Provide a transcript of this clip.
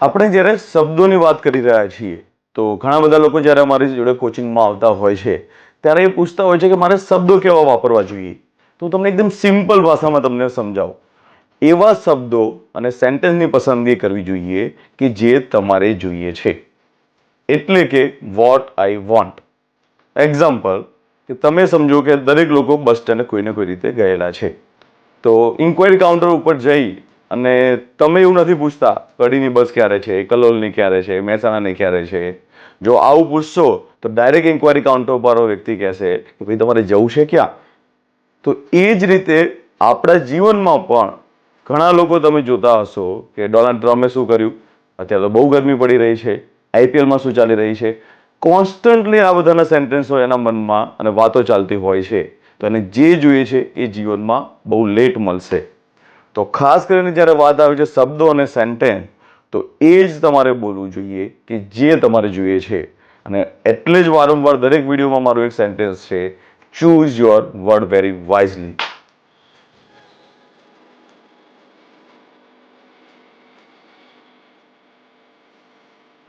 આપણે જ્યારે શબ્દોની વાત કરી રહ્યા છીએ તો ઘણા બધા લોકો જ્યારે અમારી જોડે કોચિંગમાં આવતા હોય છે ત્યારે એ પૂછતા હોય છે કે મારે શબ્દો કેવા વાપરવા જોઈએ. તો હું તમને એકદમ સિમ્પલ ભાષામાં તમને સમજાવું. એવા શબ્દો અને સેન્ટેન્સની પસંદગી કરવી જોઈએ કે જે તમારે જોઈએ છે. એટલે કે વોટ આઈ વોન્ટ. એક્ઝામ્પલ કે તમે સમજો કે દરેક લોકો બસ સ્ટેન્ડે કોઈને કોઈ રીતે ગયેલા છે. તો ઇન્ક્વાયરી કાઉન્ટર ઉપર જઈ અને તમે એવું નથી પૂછતા કડીની બસ ક્યારે છે, કલોલની ક્યારે છે, મહેસાણાની ક્યારે છે. જો આવું પૂછશો તો ડાયરેક્ટ ઇન્ક્વાયરી કાઉન્ટર પર વ્યક્તિ કહેશે કે ભાઈ તમારે જવું છે ક્યાં. તો એ જ રીતે આપણા જીવનમાં પણ ઘણા લોકો તમે જોતા હશો કે ડોનાલ્ડ ટ્રમ્પે શું કર્યું, અત્યારે તો બહુ ગરમી પડી રહી છે, આઈપીએલમાં શું ચાલી રહી છે, કોન્સ્ટન્ટલી આ બધાના સેન્ટેન્સો એના મનમાં અને વાતો ચાલતી હોય છે. તો એને જે જોઈએ છે એ જીવનમાં બહુ લેટ મળશે. તો ખાસ કરીને જ્યારે વાત આવે છે શબ્દો અને સેન્ટેન્સ, તો એ જ તમારે બોલવું જોઈએ કે જે તમારે જોઈએ છે. અને એટલે જ વારંવાર દરેક વિડીયોમાં મારું એક સેન્ટેન્સ છે, choose your word very wisely.